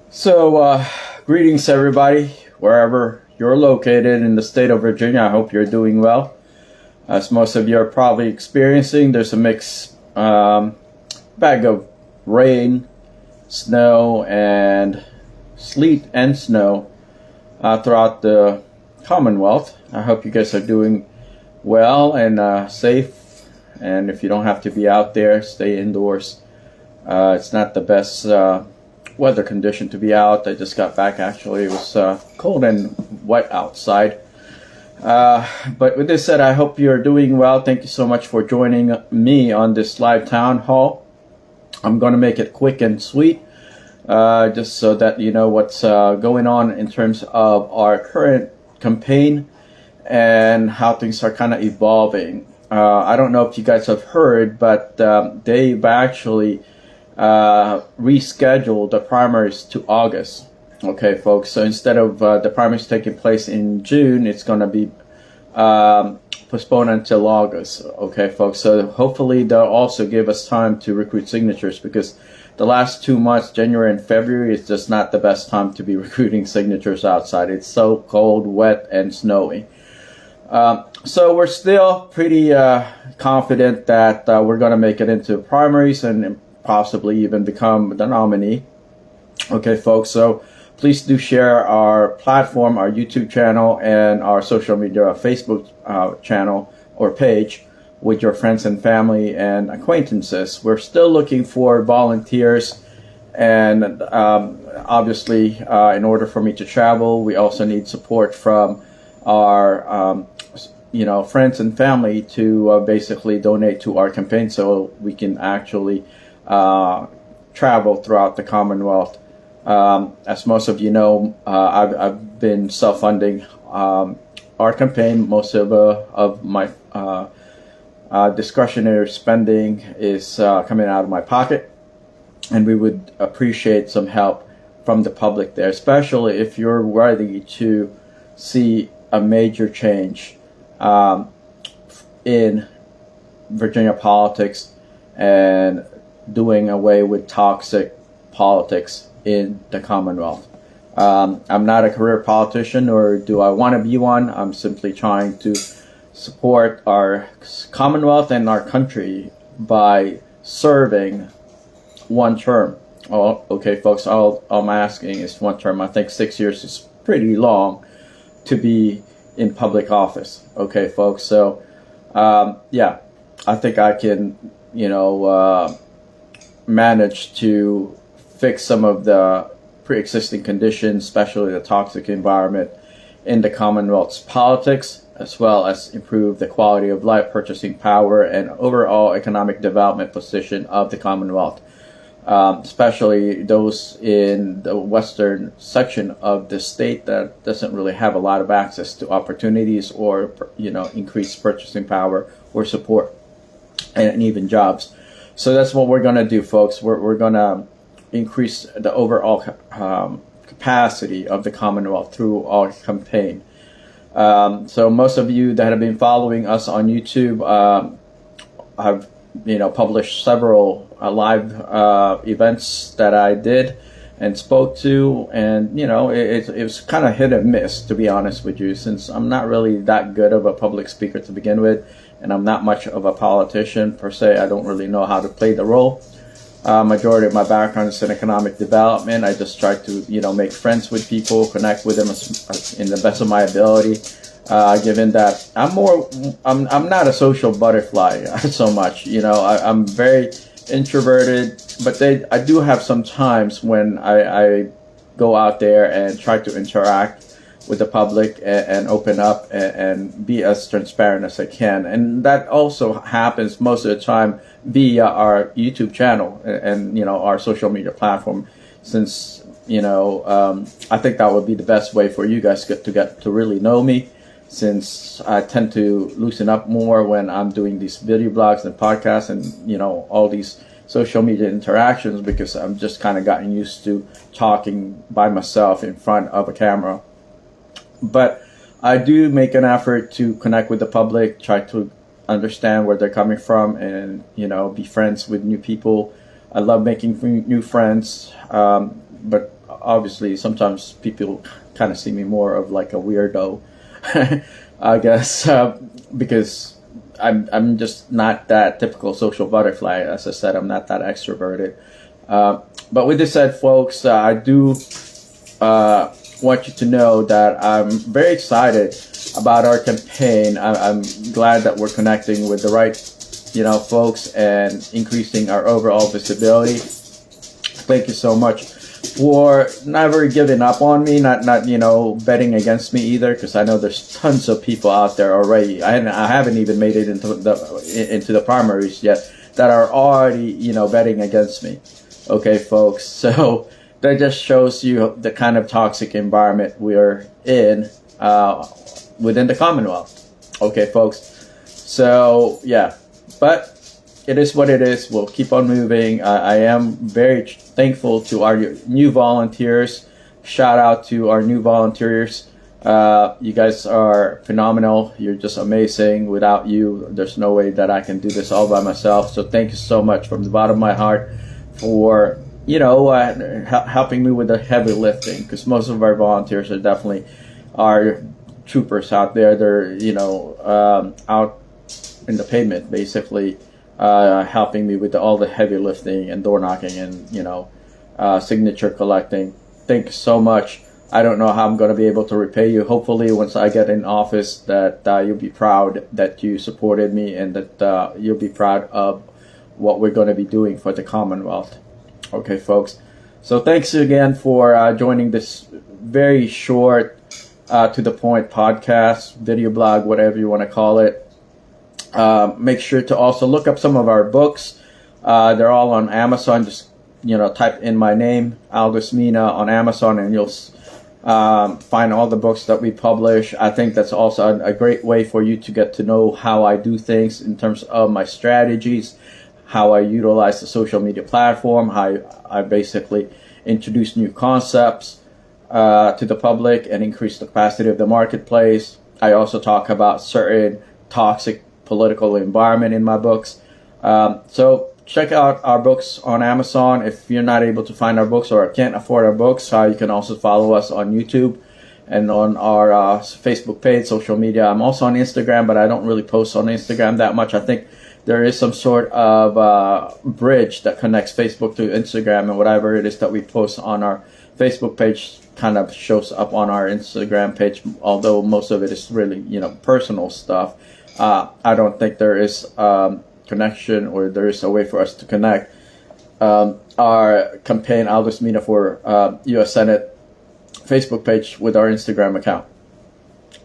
Greetings everybody, wherever you're located in the state of Virginia. I hope you're doing well. As most of you are probably experiencing, there's a mixed bag of rain, snow, and sleet and snow throughout the Commonwealth. I hope you guys are doing well and safe. And if you don't have to be out there, stay indoors. It's not the best weather condition to be out. I just got back actually. It was cold and wet outside. But with this said, I hope you're doing well. Thank you so much for joining me on this live town hall. I'm going to make it quick and sweet, just so that you know what's going on in terms of our current campaign and how things are kind of evolving. I don't know if you guys have heard, but they've actually rescheduled the primaries to August. Okay, folks. So instead of the primaries taking place in June, it's going to be postponed until August. Okay, folks. So hopefully they'll also give us time to recruit signatures, because the last 2 months, January and February, is just not the best time to be recruiting signatures outside. It's so cold, wet, and snowy. So we're still pretty confident that we're going to make it into primaries and possibly even become the nominee. Okay, folks. So please do share our platform, our YouTube channel, and our social media Facebook channel or page with your friends and family and acquaintances. We're still looking for volunteers, and obviously, in order for me to travel, we also need support from our friends and family to basically donate to our campaign so we can actually travel throughout the Commonwealth. As most of you know, I've been self-funding our campaign. Most of my discretionary spending is coming out of my pocket, and we would appreciate some help from the public there, especially if you're ready to see a major change in Virginia politics and doing away with toxic politics in the Commonwealth. I'm not a career politician, or do I want to be one. I'm simply trying to support our Commonwealth and our country by serving one term. Oh, okay, folks, all I'm asking is one term. I think 6 years is pretty long to be in public office. Okay, folks. So, yeah, I think I can, manage to fix some of the pre-existing conditions, especially the toxic environment in the Commonwealth's politics, as well as improve the quality of life, purchasing power, and overall economic development position of the Commonwealth, especially those in the western section of the state that doesn't really have a lot of access to opportunities or, increased purchasing power or support and even jobs. So that's what we're going to do, folks. We're going to increase the overall capacity of the Commonwealth through our campaign. So most of you that have been following us on YouTube have, published several live events that I did and spoke to, and it was kind of hit and miss, to be honest with you, since I'm not really that good of a public speaker to begin with, and I'm not much of a politician per se. I don't really know how to play the role. Majority of my background is in economic development. I just try to make friends with people, connect with them in the best of my ability. Given that I'm not a social butterfly so much. I'm very introverted, but I do have some times when I go out there and try to interact with the public and open up and be as transparent as I can. And that also happens most of the time via our YouTube channel and our social media platform, since I think that would be the best way for you guys to get to really know me, since I tend to loosen up more when I'm doing these video blogs and podcasts and all these social media interactions, because I'm just kind of gotten used to talking by myself in front of a camera. But I do make an effort to connect with the public, try to understand where they're coming from, and be friends with new people. I love making new friends, but obviously sometimes people kind of see me more of like a weirdo, I guess, because I'm just not that typical social butterfly. As I said, I'm not that extroverted. But with this said, folks, I do want you to know that I'm very excited about our campaign. I'm glad that we're connecting with the right, folks, and increasing our overall visibility. Thank you so much for never giving up on me, not betting against me either, because I know there's tons of people out there already. I haven't even made it into the primaries yet that are already betting against me. Okay, folks. So that just shows you the kind of toxic environment we're in within the Commonwealth. Okay, folks. So yeah, but it is what it is. We'll keep on moving. I am very thankful to our new volunteers. Shout out to our new volunteers. You guys are phenomenal. You're just amazing. Without you, there's no way that I can do this all by myself. So thank you so much from the bottom of my heart for helping me with the heavy lifting, because most of our volunteers are definitely our troopers out there. They're out in the pavement basically, helping me with all the heavy lifting and door knocking and signature collecting. Thanks so much. I don't know how I'm going to be able to repay you. Hopefully once I get in office that you'll be proud that you supported me, and that you'll be proud of what we're going to be doing for the Commonwealth. Okay, folks. So thanks again for joining this very short, to the point podcast, video blog, whatever you want to call it. Make sure to also look up some of our books. They're all on Amazon. Just type in my name, Aldous Mina, on Amazon, and you'll find all the books that we publish. I think that's also a great way for you to get to know how I do things in terms of my strategies, how I utilize the social media platform, how I basically introduce new concepts to the public and increase the capacity of the marketplace. I also talk about certain toxic political environment in my books. So check out our books on Amazon. If you're not able to find our books or can't afford our books, you can also follow us on YouTube and on our Facebook page, social media. I'm also on Instagram, but I don't really post on Instagram that much. I think there is some sort of bridge that connects Facebook to Instagram, and whatever it is that we post on our Facebook page kind of shows up on our Instagram page, although most of it is really, personal stuff. I don't think there is connection, or there is a way for us to connect our campaign, Aldous Mina for U.S. Senate Facebook page with our Instagram account.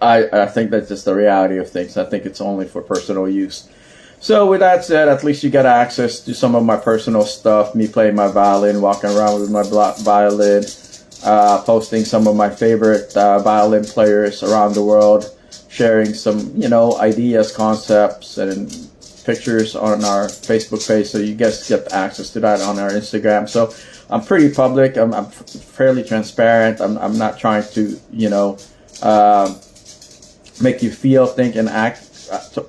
I think that's just the reality of things. I think it's only for personal use. So with that said, at least you get access to some of my personal stuff, me playing my violin, walking around with my violin, posting some of my favorite violin players around the world, sharing some, ideas, concepts, and pictures on our Facebook page. So you guys get access to that on our Instagram. So I'm pretty public. I'm fairly transparent. I'm not trying to, make you feel, think, and act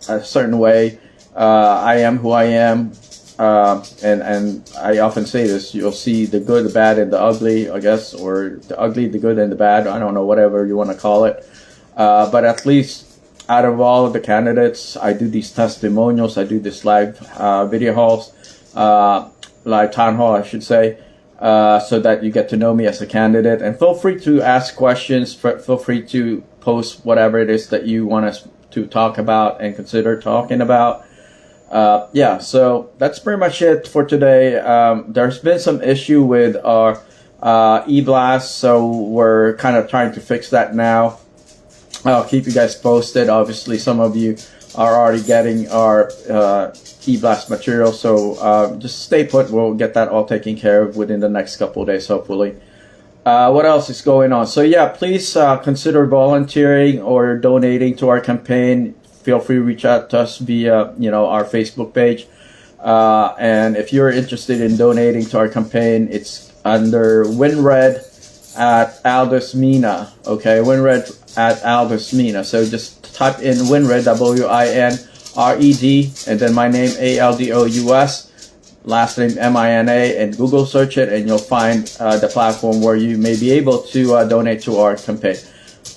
a certain way. I am who I am, and I often say this: you'll see the good, the bad, and the ugly, I guess, or the ugly, the good, and the bad. I don't know, whatever you want to call it. But at least out of all of the candidates, I do these testimonials. I do this live video halls, live town hall, I should say, so that you get to know me as a candidate. And feel free to ask questions. Feel free to post whatever it is that you want us to talk about and consider talking about. So that's pretty much it for today. There's been some issue with our e-blast, so we're kind of trying to fix that now. I'll keep you guys posted. Obviously, some of you are already getting our e-blast material, so just stay put. We'll get that all taken care of within the next couple of days, hopefully. What else is going on? So yeah, please consider volunteering or donating to our campaign. Feel free to reach out to us via our Facebook page. And if you're interested in donating to our campaign, it's under WinRed at Aldous Mina. Okay, WinRed at Aldous Mina. So just type in WinRed, WinRed, and then my name, ALDOUS. last name Mina, and Google search it, and you'll find the platform where you may be able to donate to our campaign.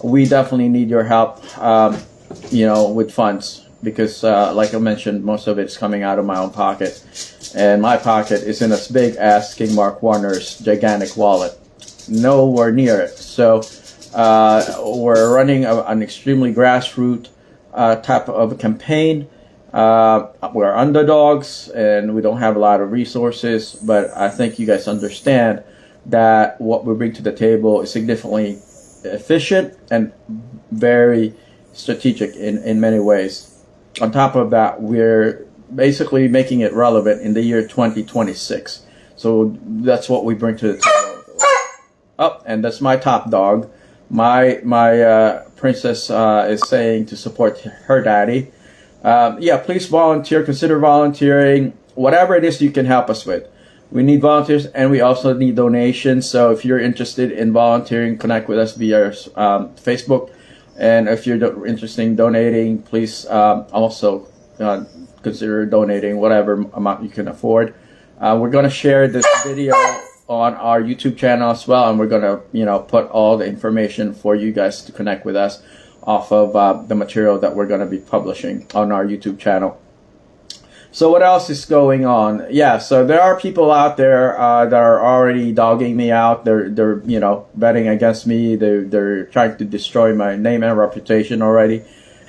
We definitely need your help, with funds, because like I mentioned, most of it's coming out of my own pocket, and my pocket isn't as big as King Mark Warner's gigantic wallet. Nowhere near it. So we're running an extremely grassroots type of a campaign. We're underdogs and we don't have a lot of resources, but I think you guys understand that what we bring to the table is significantly efficient and very strategic in many ways. On top of that, we're basically making it relevant in the year 2026. So that's what we bring to the table. Oh, and that's my top dog. My princess is saying to support her daddy. Please volunteer. Consider volunteering. Whatever it is you can help us with. We need volunteers, and we also need donations. So if you're interested in volunteering, connect with us via Facebook. And if you're interested in donating, please also consider donating whatever amount you can afford. We're going to share this video on our YouTube channel as well, and we're going to put all the information for you guys to connect with us off of the material that we're going to be publishing on our YouTube channel. So what else is going on? Yeah, so there are people out there that are already dogging me out. They're betting against me. They're trying to destroy my name and reputation already,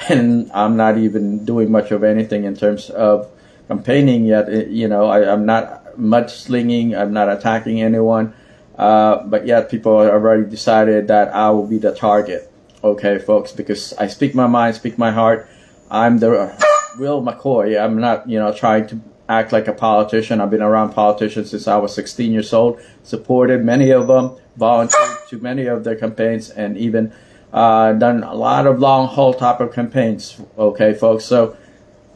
and I'm not even doing much of anything in terms of campaigning yet. I'm not mudslinging. I'm not attacking anyone, but yet people have already decided that I will be the target. Okay, folks, because I speak my mind, speak my heart. I'm the Will McCoy. I'm not, trying to act like a politician. I've been around politicians since I was 16 years old, supported many of them, volunteered to many of their campaigns, and even done a lot of long haul type of campaigns. Okay, folks, so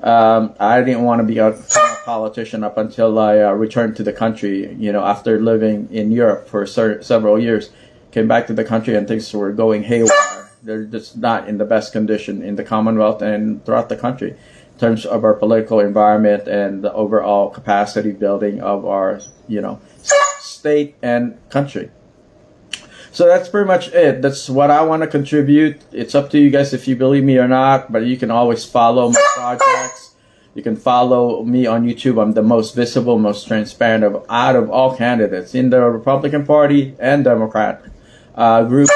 I didn't want to be a politician up until I returned to the country, after living in Europe for several years. Came back to the country and things were going haywire. They're just not in the best condition in the Commonwealth and throughout the country in terms of our political environment and the overall capacity building of our, state and country. So that's pretty much it. That's what I want to contribute. It's up to you guys if you believe me or not, but you can always follow my projects. You can follow me on YouTube. I'm the most visible, most transparent out of all candidates in the Republican Party and Democrat groups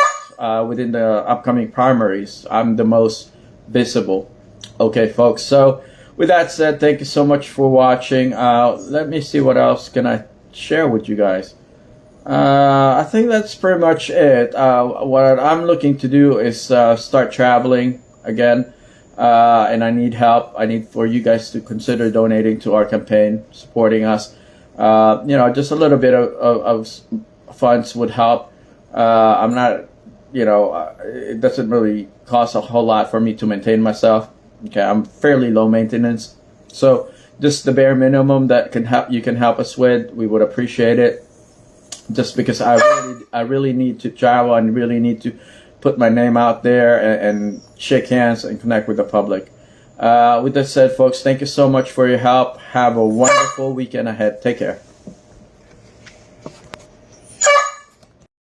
within the upcoming primaries. I'm the most visible. Okay, folks. So with that said, thank you so much for watching. Let me see what else can I share with you guys. I think that's pretty much it. What I'm looking to do is start traveling again, and I need help. I need for you guys to consider donating to our campaign, supporting us. Just a little bit of funds would help. I'm not, it doesn't really cost a whole lot for me to maintain myself. Okay, I'm fairly low maintenance, so just the bare minimum that you can help us with, we would appreciate it. Just because I really need to travel and really need to put my name out there and shake hands and connect with the public. With that said, folks, thank you so much for your help. Have a wonderful weekend ahead. Take care.